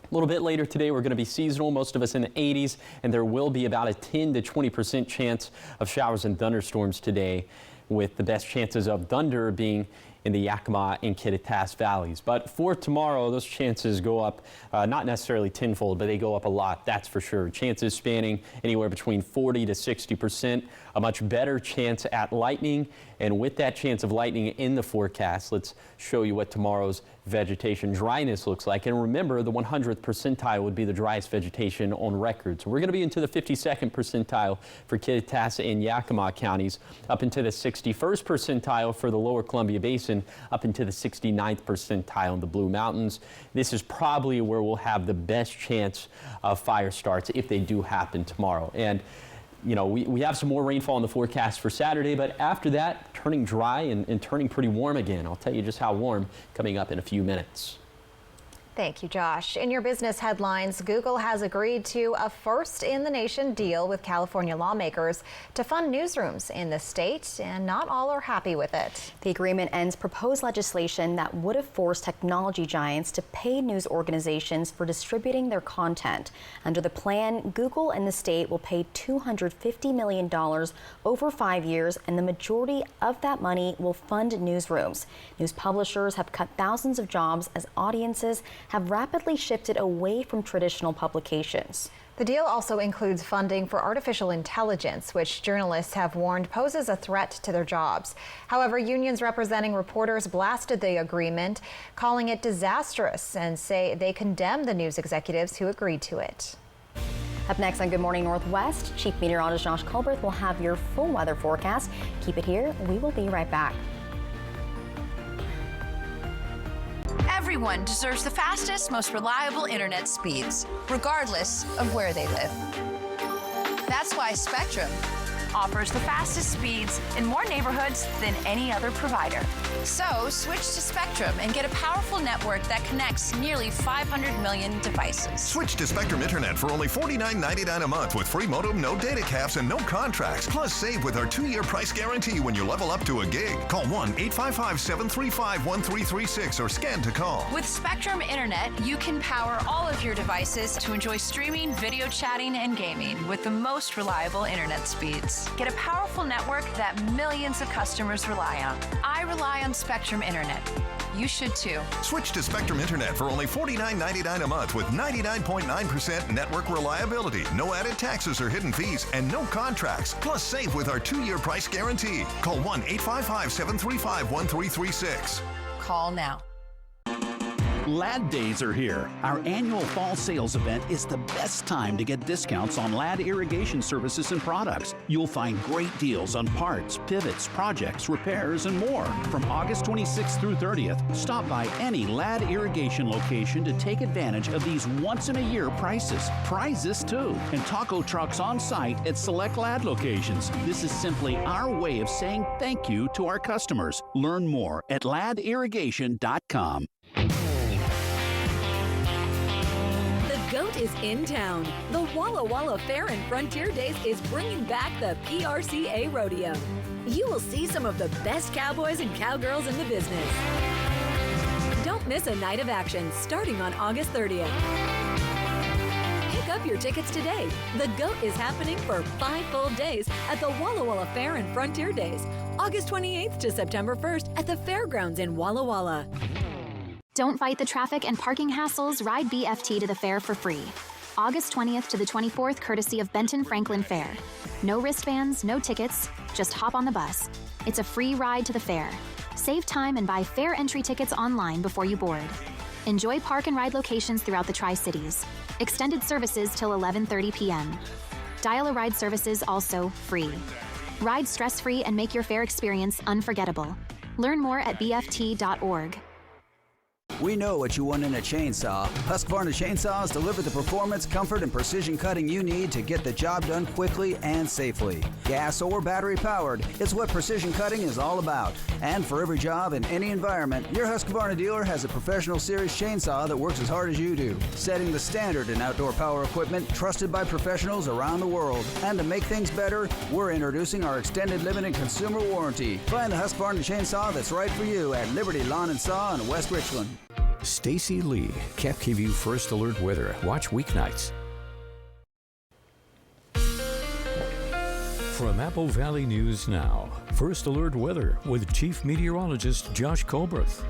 A little bit later today, we're going to be seasonal, most of us in the 80s, and there will be about a 10 to 20% chance of showers and thunderstorms today, with the best chances of thunder being in the Yakima and Kittitas valleys. But for tomorrow, those chances go up, not necessarily tenfold, but they go up a lot, that's for sure. Chances spanning anywhere between 40 to 60%, a much better chance at lightning. And with that chance of lightning in the forecast, let's show you what tomorrow's vegetation dryness looks like. And remember, the 100th percentile would be the driest vegetation on record. So we're going to be into the 52nd percentile for Kittitas and Yakima counties, up into the 61st percentile for the lower Columbia Basin, up into the 69th percentile in the Blue Mountains. This is probably where we'll have the best chance of fire starts if they do happen tomorrow. And you know, we have some more rainfall in the forecast for Saturday, but after that, turning dry and turning pretty warm again. I'll tell you just how warm coming up in a few minutes. Thank you, Josh. In your business headlines, Google has agreed to a first-in-the-nation deal with California lawmakers to fund newsrooms in the state, and not all are happy with it. The agreement ends proposed legislation that would have forced technology giants to pay news organizations for distributing their content. Under the plan, Google and the state will pay $250 million over 5 years, and the majority of that money will fund newsrooms. News publishers have cut thousands of jobs as audiences have rapidly shifted away from traditional publications. The deal also includes funding for artificial intelligence, which journalists have warned poses a threat to their jobs. However, unions representing reporters blasted the agreement, calling it disastrous, and say they condemn the news executives who agreed to it. Up next on Good Morning Northwest, Chief Meteorologist Josh Colbreth will have your full weather forecast. Keep it here. We will be right back. Everyone deserves the fastest, most reliable internet speeds, regardless of where they live. That's why Spectrum offers the fastest speeds in more neighborhoods than any other provider. So switch to Spectrum and get a powerful network that connects nearly 500 million devices. Switch to Spectrum Internet for only $49.99 a month with free modem, no data caps, and no contracts. Plus, save with our 2-year price guarantee when you level up to a gig. Call 1-855-735-1336 or scan to call. With Spectrum Internet, you can power all of your devices to enjoy streaming, video chatting, and gaming with the most reliable internet speeds. Get a powerful network that millions of customers rely on. I rely on Spectrum Internet. You should too. Switch to Spectrum Internet for only $49.99 a month with 99.9% network reliability, no added taxes or hidden fees, and no contracts. Plus, save with our 2-year price guarantee. Call 1-855-735-1336. Call now. Lad Days are here. Our annual fall sales event is the best time to get discounts on Lad irrigation services and products. You'll find great deals on parts, pivots, projects, repairs, and more. From August 26th through 30th, stop by any Lad irrigation location to take advantage of these once-in-a-year prices. Prizes, too, and taco trucks on site at select Lad locations. This is simply our way of saying thank you to our customers. Learn more at ladirrigation.com. GOAT is in town. The Walla Walla Fair and Frontier Days is bringing back the PRCA Rodeo. You will see some of the best cowboys and cowgirls in the business. Don't miss a night of action starting on August 30th. Pick up your tickets today. The GOAT is happening for 5 full days at the Walla Walla Fair and Frontier Days, August 28th to September 1st at the fairgrounds in Walla Walla. Don't fight the traffic and parking hassles. Ride BFT to the fair for free. August 20th to the 24th, courtesy of Benton Franklin Fair. No wristbands, no tickets, just hop on the bus. It's a free ride to the fair. Save time and buy fair entry tickets online before you board. Enjoy park and ride locations throughout the Tri-Cities. Extended services till 11:30 p.m. Dial-A-Ride services also free. Ride stress-free and make your fair experience unforgettable. Learn more at bft.org. We know what you want in a chainsaw. Husqvarna chainsaws deliver the performance, comfort, and precision cutting you need to get the job done quickly and safely. Gas or battery powered, it's what precision cutting is all about. And for every job in any environment, your Husqvarna dealer has a professional series chainsaw that works as hard as you do, setting the standard in outdoor power equipment trusted by professionals around the world. And to make things better, we're introducing our extended limited consumer warranty. Find the Husqvarna chainsaw that's right for you at Liberty Lawn and Saw in West Richland. Stacy Lee, KEPKView First Alert Weather. Watch weeknights. From Apple Valley News Now, First Alert Weather with Chief Meteorologist Josh Colberth.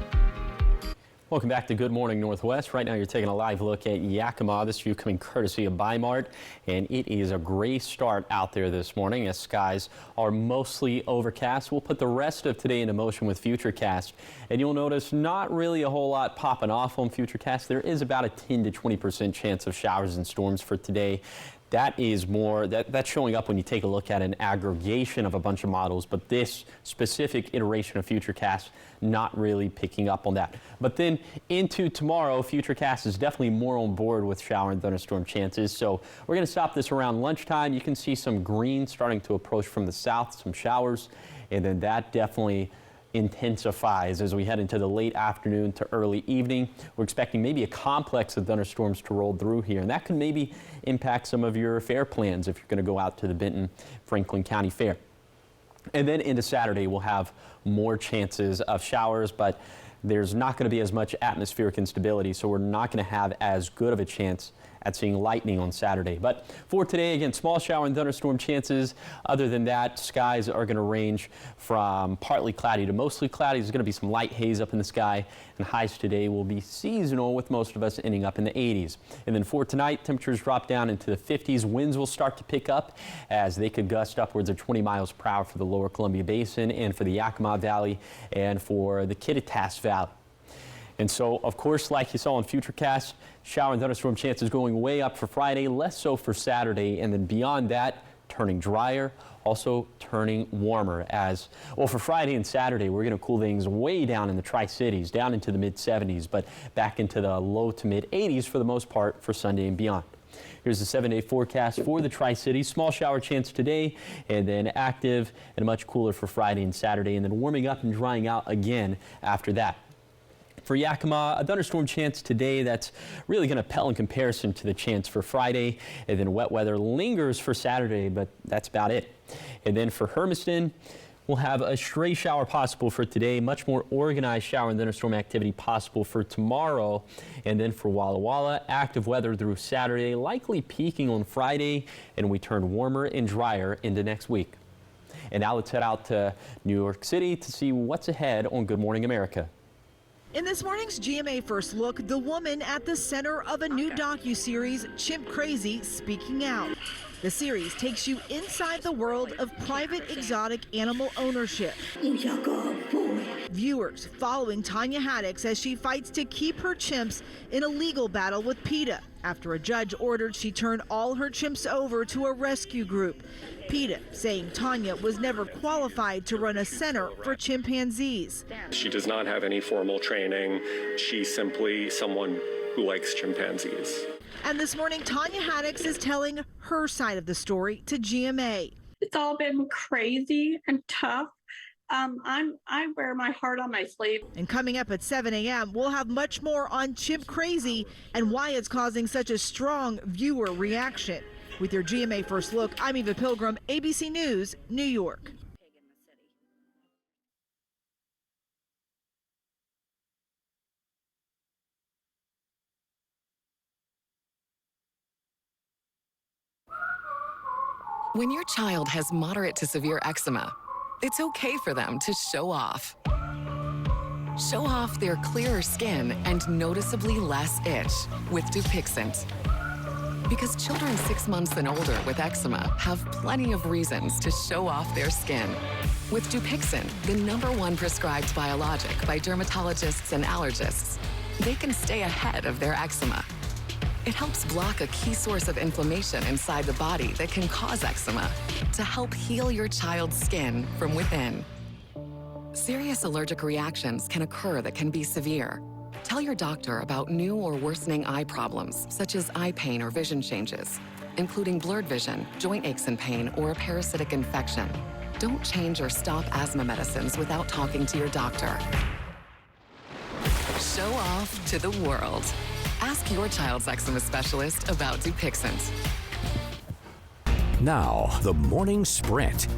Welcome back to Good Morning Northwest. Right now you're taking a live look at Yakima. This view coming courtesy of Bi-Mart, and it is a gray start out there this morning as skies are mostly overcast. We'll put the rest of today into motion with Futurecast, and you'll notice not really a whole lot popping off on Futurecast. There is about a 10 to 20% chance of showers and storms for today. That is more, that's showing up when you take a look at an aggregation of a bunch of models, but this specific iteration of Futurecast not really picking up on that. But then into tomorrow, Futurecast is definitely more on board with shower and thunderstorm chances. So we're going to stop this around lunchtime. You can see some green starting to approach from the south, some showers, and then that definitely intensifies as we head into the late afternoon to early evening. We're expecting maybe a complex of thunderstorms to roll through here, and that could maybe impact some of your fair plans if you're going to go out to the Benton Franklin County Fair. And then into Saturday, we'll have more chances of showers, but there's not going to be as much atmospheric instability, so we're not going to have as good of a chance at seeing lightning on Saturday. But for today, again, small shower and thunderstorm chances. Other than that, skies are going to range from partly cloudy to mostly cloudy. There's going to be some light haze up in the sky, and highs today will be seasonal, with most of us ending up in the 80s. And then for tonight, temperatures drop down into the 50s. Winds will start to pick up as they could gust upwards of 20 miles per hour for the lower Columbia Basin and for the Yakima Valley and for the Kittitas Valley. And so, of course, like you saw on Futurecast, shower and thunderstorm chances going way up for Friday, less so for Saturday, and then beyond that, turning drier, also turning warmer. As well, for Friday and Saturday, we're going to cool things way down in the Tri-Cities, down into the mid-70s, but back into the low to mid-80s for the most part for Sunday and beyond. Here's the 7-day forecast for the Tri-Cities. Small shower chance today, and then active and much cooler for Friday and Saturday, and then warming up and drying out again after that. For Yakima, a thunderstorm chance today that's really going to pale in comparison to the chance for Friday, and then wet weather lingers for Saturday, but that's about it. And then for Hermiston, we'll have a stray shower possible for today, much more organized shower and thunderstorm activity possible for tomorrow. And then for Walla Walla, active weather through Saturday, likely peaking on Friday, and we turn warmer and drier into next week. And now let's head out to New York City to see what's ahead on Good Morning America. In this morning's GMA First Look, the woman at the center of a new docuseries, Chimp Crazy, speaking out. The series takes you inside the world of private exotic animal ownership. Viewers following Tanya Haddix as she fights to keep her chimps in a legal battle with PETA after a judge ordered she turn all her chimps over to a rescue group. PETA saying Tanya was never qualified to run a center for chimpanzees. She does not have any formal training. She's simply someone who likes chimpanzees. And this morning, Tanya Haddix is telling her side of the story to GMA. It's all been crazy and tough. I wear my heart on my sleeve. And coming up at 7 a.m., we'll have much more on Chimp Crazy and why it's causing such a strong viewer reaction. With your GMA First Look, I'm Eva Pilgrim, ABC News, New York. When your child has moderate to severe eczema, it's okay for them to show off. Show off their clearer skin and noticeably less itch with Dupixent. Because children 6 months and older with eczema have plenty of reasons to show off their skin. With Dupixent, the #1 prescribed biologic by dermatologists and allergists, they can stay ahead of their eczema. It helps block a key source of inflammation inside the body that can cause eczema to help heal your child's skin from within. Serious allergic reactions can occur that can be severe. Tell your doctor about new or worsening eye problems, such as eye pain or vision changes, including blurred vision, joint aches and pain, or a parasitic infection. Don't change or stop asthma medicines without talking to your doctor. Show off to the world. Ask your child's eczema specialist about Dupixent. Now, the Morning Sprint.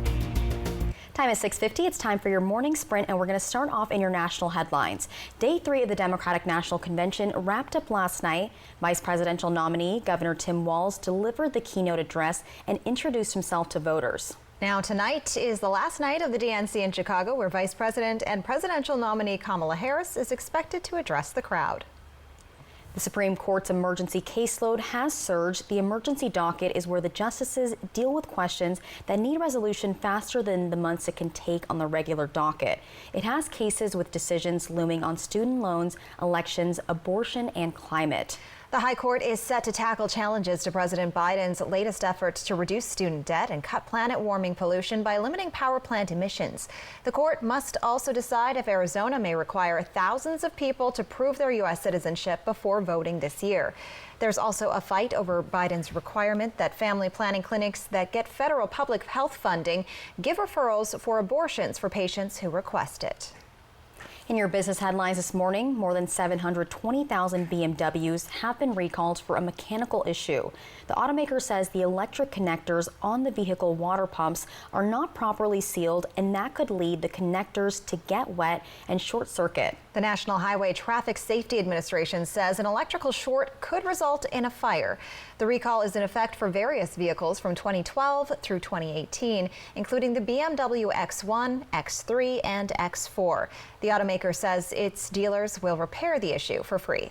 Time is 6:50. It's time for your morning sprint, and we're going to start off in your national headlines. Day 3 of the Democratic National Convention wrapped up last night. Vice presidential nominee Governor Tim Walz delivered the keynote address and introduced himself to voters. Now, tonight is the last night of the DNC in Chicago, where Vice President and presidential nominee Kamala Harris is expected to address the crowd. The Supreme Court's emergency caseload has surged. The emergency docket is where the justices deal with questions that need resolution faster than the months it can take on the regular docket. It has cases with decisions looming on student loans, elections, abortion, and climate. The High Court is set to tackle challenges to President Biden's latest efforts to reduce student debt and cut planet warming pollution by limiting power plant emissions. The court must also decide if Arizona may require thousands of people to prove their U.S. citizenship before voting this year. There's also a fight over Biden's requirement that family planning clinics that get federal public health funding give referrals for abortions for patients who request it. In your business headlines this morning, more than 720,000 BMWs have been recalled for a mechanical issue. The automaker says the electric connectors on the vehicle water pumps are not properly sealed, and that could lead the connectors to get wet and short circuit. The National Highway Traffic Safety Administration says an electrical short could result in a fire. The recall is in effect for various vehicles from 2012 through 2018, including the BMW X1, X3, and X4. The automaker says its dealers will repair the issue for free.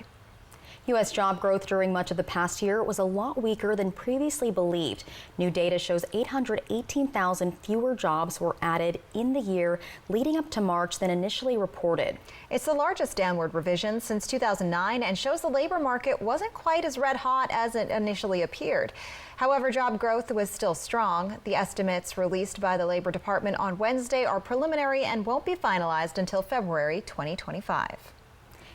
U.S. job growth during much of the past year was a lot weaker than previously believed. New data shows 818,000 fewer jobs were added in the year leading up to March than initially reported. It's the largest downward revision since 2009 and shows the labor market wasn't quite as red hot as it initially appeared. However, job growth was still strong. The estimates released by the Labor Department on Wednesday are preliminary and won't be finalized until February 2025.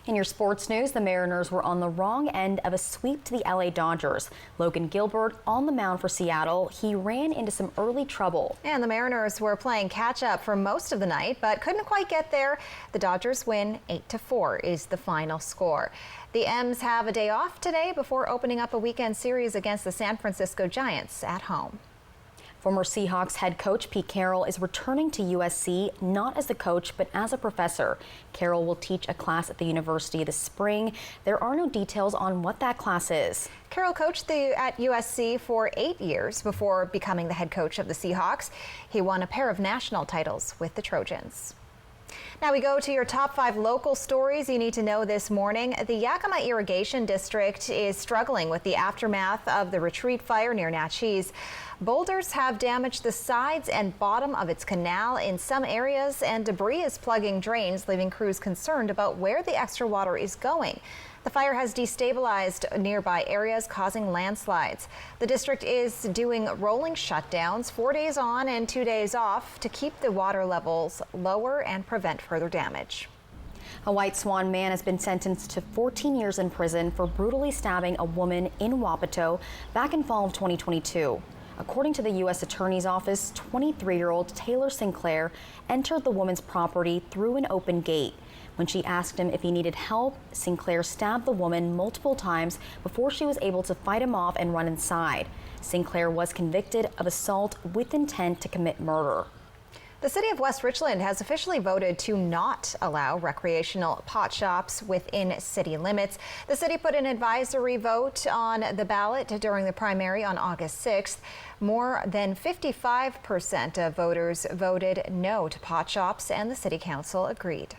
In your sports news, the Mariners were on the wrong end of a sweep to the LA Dodgers. Logan Gilbert on the mound for Seattle. He ran into some early trouble. And the Mariners were playing catch up for most of the night, but couldn't quite get there. The Dodgers win 8-4 is the final score. The M's have a day off today before opening up a weekend series against the San Francisco Giants at home. Former Seahawks head coach Pete Carroll is returning to USC, not as the coach, but as a professor. Carroll will teach a class at the university this spring. There are no details on what that class is. Carroll coached at USC for 8 years before becoming the head coach of the Seahawks. He won a pair of national titles with the Trojans. Now we go to your top 5 local stories you need to know this morning. The Yakima Irrigation District is struggling with the aftermath of the Retreat fire near Natchez. Boulders have damaged the sides and bottom of its canal in some areas, and debris is plugging drains, leaving crews concerned about where the extra water is going. The fire has destabilized nearby areas, causing landslides. The district is doing rolling shutdowns, 4 days on and 2 days off, to keep the water levels lower and prevent further damage. A White Swan man has been sentenced to 14 years in prison for brutally stabbing a woman in Wapato back in fall of 2022. According to the U.S. Attorney's Office, 23-year-old Taylor Sinclair entered the woman's property through an open gate. When she asked him if he needed help, Sinclair stabbed the woman multiple times before she was able to fight him off and run inside. Sinclair was convicted of assault with intent to commit murder. The city of West Richland has officially voted to not allow recreational pot shops within city limits. The city put an advisory vote on the ballot during the primary on August 6th. More than 55% of voters voted no to pot shops, and the city council agreed.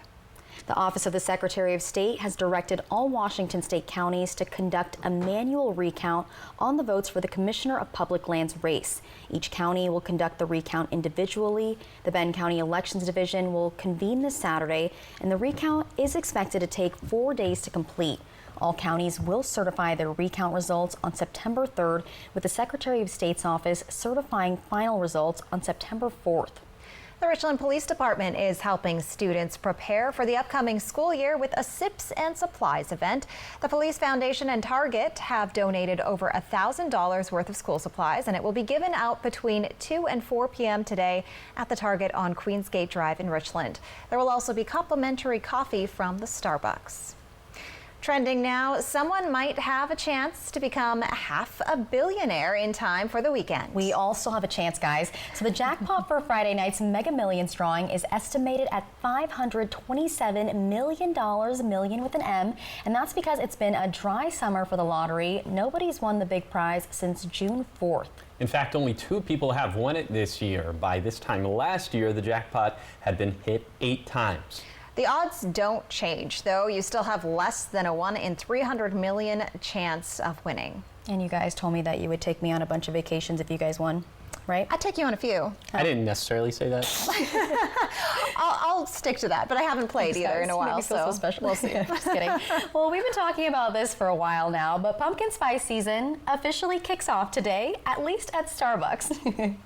The Office of the Secretary of State has directed all Washington state counties to conduct a manual recount on the votes for the Commissioner of Public Lands race. Each county will conduct the recount individually. The Bend County Elections Division will convene this Saturday, and the recount is expected to take 4 days to complete. All counties will certify their recount results on September 3rd, with the Secretary of State's office certifying final results on September 4th. The Richland Police Department is helping students prepare for the upcoming school year with a Sips and Supplies event. The Police Foundation and Target have donated over $1,000 worth of school supplies, and it will be given out between 2 and 4 p.m. today at the Target on Queensgate Drive in Richland. There will also be complimentary coffee from the Starbucks. Trending now, someone might have a chance to become half a billionaire in time for the weekend. We all still have a chance, guys. So the jackpot for Friday night's Mega Millions drawing is estimated at $527 million with an M, and that's because it's been a dry summer for the lottery. Nobody's won the big prize since June 4th. In fact, only 2 people have won it this year. By this time last year, the jackpot had been hit 8 times. The odds don't change, though. You still have less than a 1 in 300 million chance of winning. And you guys told me that you would take me on a bunch of vacations if you guys won, right? I'd take you on a few. I didn't necessarily say that. I'll stick to that, but I haven't played either in a while, so special. We'll see. Just kidding. Well, we've been talking about this for a while now, but pumpkin spice season officially kicks off today, at least at Starbucks.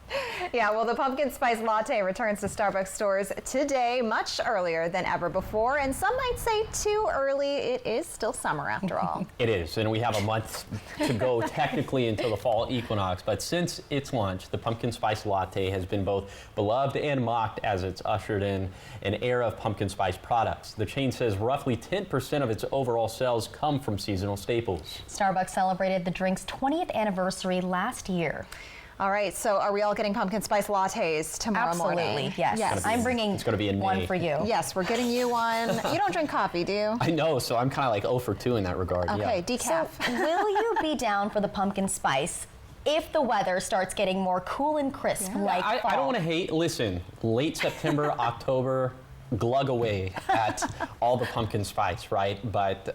Yeah, well, the pumpkin spice latte returns to Starbucks stores today, much earlier than ever before, and some might say too early. It is still summer after all. It is, and we have a month to go technically until the fall equinox, but since its launch, the pumpkin spice latte has been both beloved and mocked as it's ushered in an era of pumpkin spice products. The chain says roughly 10% of its overall sales come from seasonal staples. Starbucks celebrated the drink's 20th anniversary last year. All right, so are we all getting pumpkin spice lattes tomorrow morning? Absolutely, yes. I'm bringing one for you. Yes, we're getting you one. You don't drink coffee, do you? I know, so I'm kind of like 0 for 2 in that regard. Okay, yeah. decaf. So, will you be down for the pumpkin spice if the weather starts getting more cool and crisp like fall? I don't want to hate. Listen, late September, October, glug away at all the pumpkin spice, right? But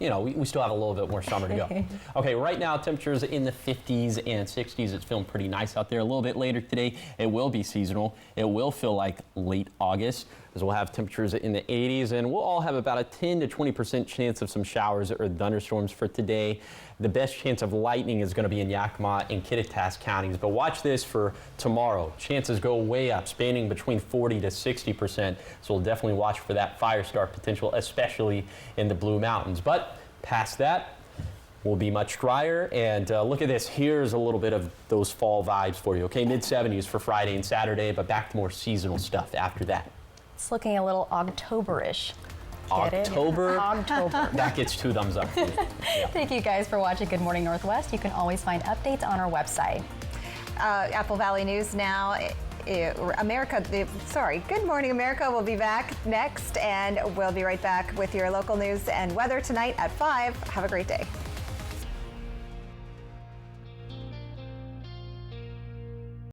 you know, we still have a little bit more summer to go. Okay, right now temperatures in the 50s and 60s. It's feeling pretty nice out there. A little bit later today, it will be seasonal. It will feel like late August, as we'll have temperatures in the 80s, and we'll all have about a 10 to 20% chance of some showers or thunderstorms for today. The best chance of lightning is going to be in Yakima and Kittitas counties, but watch this for tomorrow. Chances go way up, spanning between 40 to 60%, so we'll definitely watch for that fire start potential, especially in the Blue Mountains. But past that, will be much drier, and look at this. Here's a little bit of those fall vibes for you. Okay, mid-70s for Friday and Saturday, but back to more seasonal stuff after that. It's looking a little October-ish. October? October. That gets 2 thumbs up. Yeah. Thank you guys for watching Good Morning Northwest. You can always find updates on our website. Apple Valley News Now. Good Morning America will be back next, and we'll be right back with your local news and weather tonight at 5. Have a great day.